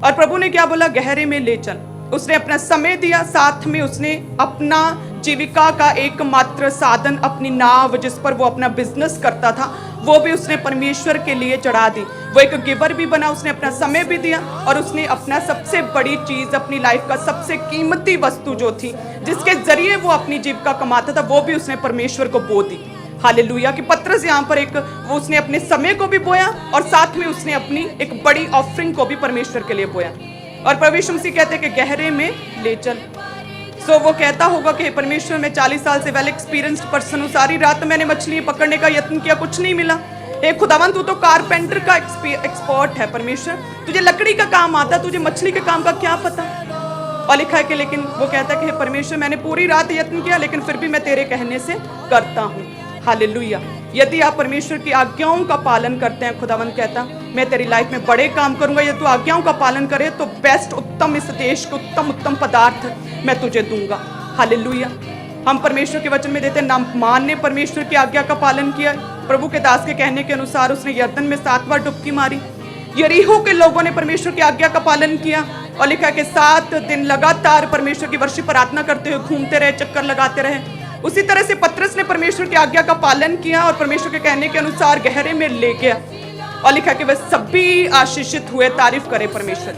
और प्रभु ने क्या बोला, गहरे में ले चल। उसने अपना समय दिया, साथ में उसने अपना जीविका का एकमात्र साधन, अपनी नाव जिस पर वो अपना बिजनेस करता था, वो भी उसने परमेश्वर के लिए चढ़ा दी। वो एक गिवर भी बना, उसने अपना समय भी दिया और उसने अपना सबसे बड़ी चीज, अपनी लाइफ का सबसे कीमती वस्तु जो थी, जिसके जरिए वो अपनी जीविका कमाता था, वो भी उसने परमेश्वर को बो दी। हालेलुया। कि पतरस यहाँ पर वो उसने अपने समय को भी बोया और साथ में उसने अपनी एक बड़ी ऑफरिंग को भी परमेश्वर के लिए बोया। और प्रभु यीशु मसीह कहते हैं कि गहरे में ले चल। सो वो कहता होगा कि परमेश्वर, मैं 40 साल से वेल एक्सपीरियंस्ड पर्सन हूँ, सारी रात मैंने मछली पकड़ने का यत्न किया, कुछ नहीं मिला। हे खुदावन, तू तो कारपेंटर का एक्सपर्ट है परमेश्वर, तुझे लकड़ी का काम आता, तुझे मछली के काम का क्या पता। और लिखा है कि लेकिन वो कहता है कि परमेश्वर, मैंने पूरी रात यत्न किया, लेकिन फिर भी मैं तेरे कहने से करता हूँ। हालेलुया। यदि आप परमेश्वर की आज्ञाओं का पालन करते हैं, खुदावन कहता, मैं तेरी लाइफ में बड़े काम करूंगा। यदि तू आज्ञाओं का पालन करे तो बेस्ट, उत्तम, इस देश को उत्तम पदार्थ मैं तुझे दूंगा। हालेलुया। हम परमेश्वर के वचन में देते हैं, नामान ने परमेश्वर की आज्ञा का पालन किया। प्रभु के दास के कहने के अनुसार उसने यरदन में 7 बार डुबकी मारी। यरीहो के लोगों ने परमेश्वर की आज्ञा का पालन किया और लिखा कि 7 दिन लगातार परमेश्वर की वर्षी प्रार्थना करते हुए घूमते रहे, चक्कर लगाते रहे। उसी तरह से पतरस ने परमेश्वर की आज्ञा का पालन किया और परमेश्वर के कहने के अनुसार गहरे में ले गया और लिखा कि वह सभी आशीषित हुए, तारीफ करे परमेश्वर।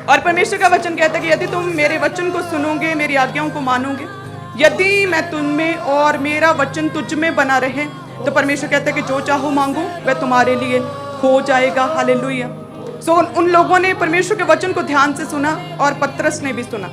और परमेश्वर का वचन कहता है कि यदि तुम मेरे वचन को सुनोगे, मेरी आज्ञाओं को मानोगे, यदि मैं तुम में और मेरा वचन तुझ में बना रहे, तो परमेश्वर कहता है कि जो चाहो मांगो वह तुम्हारे लिए हो जाएगा। हालेलुया। सो उन लोगों ने परमेश्वर के वचन को ध्यान से सुना और पतरस ने भी सुना।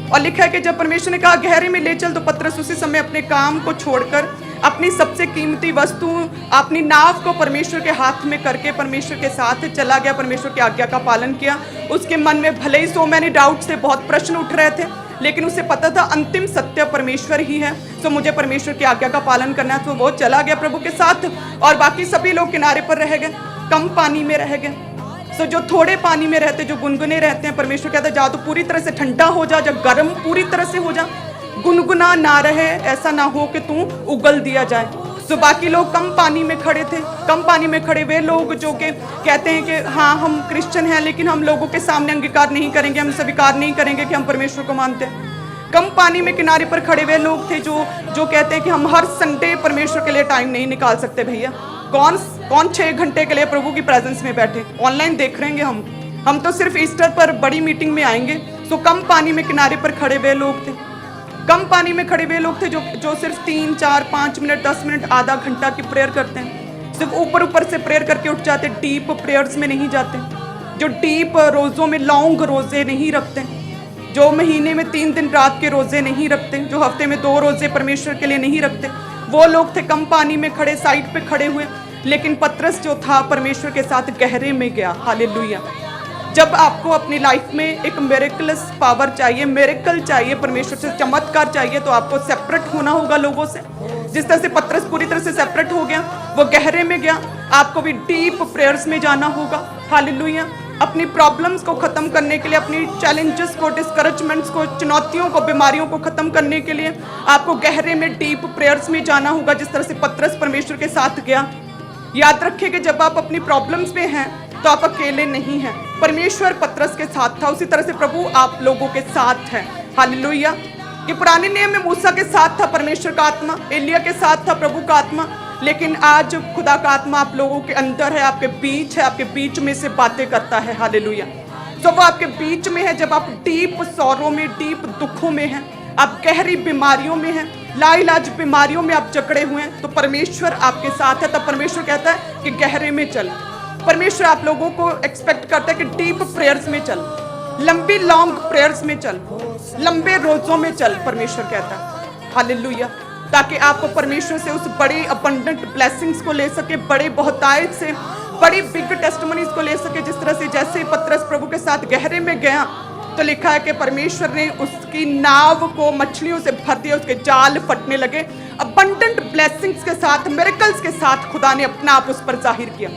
और लिखा है कि जब परमेश्वर ने कहा गहरे में ले चल, तो पतरस उसी समय अपने काम को छोड़कर अपनी सबसे कीमती वस्तु, अपनी नाव को परमेश्वर के हाथ में करके परमेश्वर के साथ चला गया, परमेश्वर की आज्ञा का पालन किया। उसके मन में भले ही सो मैनी डाउट से बहुत प्रश्न उठ रहे थे, लेकिन उसे पता था अंतिम सत्य परमेश्वर ही है, तो मुझे परमेश्वर की आज्ञा का पालन करना है। तो वो चला गया प्रभु के साथ और बाकी सभी लोग किनारे पर रह गए, कम पानी में रह गए। तो जो थोड़े पानी में रहते, जो गुनगुने रहते हैं, परमेश्वर कहता है जा तो पूरी तरह से ठंडा हो जा, जब गर्म पूरी तरह से हो जा, गुनगुना ना रहे, ऐसा ना हो कि तू उगल दिया जाए। तो बाकी लोग कम पानी में खड़े थे। कम पानी में खड़े वे लोग जो कि कहते हैं कि हाँ हम क्रिश्चियन हैं, लेकिन हम लोगों के सामने अंगीकार नहीं करेंगे, हम स्वीकार नहीं करेंगे कि हम परमेश्वर को मानते हैं। कम पानी में किनारे पर खड़े हुए लोग थे जो कहते हैं कि हम हर संडे परमेश्वर के लिए टाइम नहीं निकाल सकते। भैया कौन 6 घंटे के लिए प्रभु की प्रेजेंस में बैठे, ऑनलाइन देख रहे हैं हम तो सिर्फ ईस्टर पर बड़ी मीटिंग में आएंगे। सो कम पानी में किनारे पर खड़े हुए लोग थे, कम पानी में खड़े हुए लोग थे जो सिर्फ 3, 4, 5 मिनट, 10 मिनट, आधा घंटा की प्रेयर करते हैं। सिर्फ ऊपर से प्रेयर करके उठ जाते, डीप प्रेयर्स में नहीं जाते, जो डीप रोज़ों में लॉन्ग रोज़े नहीं रखते, जो महीने में 3 दिन रात के रोज़े नहीं रखते, जो हफ्ते में 2 रोज़े परमेश्वर के लिए नहीं रखते, वो लोग थे कम पानी में खड़े, साइड पे खड़े हुए। लेकिन पतरस जो था परमेश्वर के साथ गहरे में गया। हालेलुया। जब आपको अपनी लाइफ में एक मिरेकलस पावर चाहिए, मिरेकल चाहिए, परमेश्वर से चमत्कार चाहिए, तो आपको सेपरेट होना होगा लोगों से। जिस तरह से पतरस पूरी तरह से सेपरेट हो गया, वो गहरे में गया, आपको भी डीप प्रेयर्स में जाना होगा। हालेलुया। अपनी प्रॉब्लम्स को खत्म करने के लिए, अपनी चैलेंजेस को, डिस्करेजमेंट्स को, चुनौतियों को, बीमारियों को खत्म करने के लिए आपको गहरे में डीप प्रेयर्स में जाना होगा, जिस तरह से पतरस परमेश्वर के साथ गया। याद रखिए कि जब आप अपनी प्रॉब्लम्स में हैं तो आप अकेले नहीं हैं, परमेश्वर पतरस के साथ था, उसी तरह से प्रभु आप लोगों के साथ है। हालेलुया। कि पुराने नियम में मूसा के साथ था परमेश्वर का आत्मा, एलिया के साथ था प्रभु का आत्मा, लेकिन आज खुदा का आत्मा आप लोगों के अंदर है, आपके बीच है, आपके बीच में से बातें करता है। हालेलुया। तो वो आपके बीच में है। जब आप डीप सौरों में, डीप दुखों में हैं, आप गहरी बीमारियों में हैं, लाइलाज बीमारियों में आप जकड़े हुए हैं, तो परमेश्वर आपके साथ है। तब परमेश्वर कहता है कि गहरे में चल। परमेश्वर आप लोगों को एक्सपेक्ट करता है कि डीप प्रेयर्स में चल, लंबी लॉन्ग प्रेयर्स में चल, लंबे रोजों में चल, परमेश्वर कहता है। हालेलुया। ताकि आपको परमेश्वर से उस बड़ी अबंडेंट ब्लेसिंग्स को ले सके, बड़े बहुतायत से बड़ी बिग टेस्टिमनीज को ले सके। जिस तरह से जैसे पतरस प्रभु के साथ गहरे में गया, तो लिखा है कि परमेश्वर ने उसकी नाव को मछलियों से भर दिया, उसके जाल फटने लगे। अबंडेंट ब्लेसिंग्स के साथ, मिरेकल्स के साथ खुदा ने अपना आप उस पर जाहिर किया।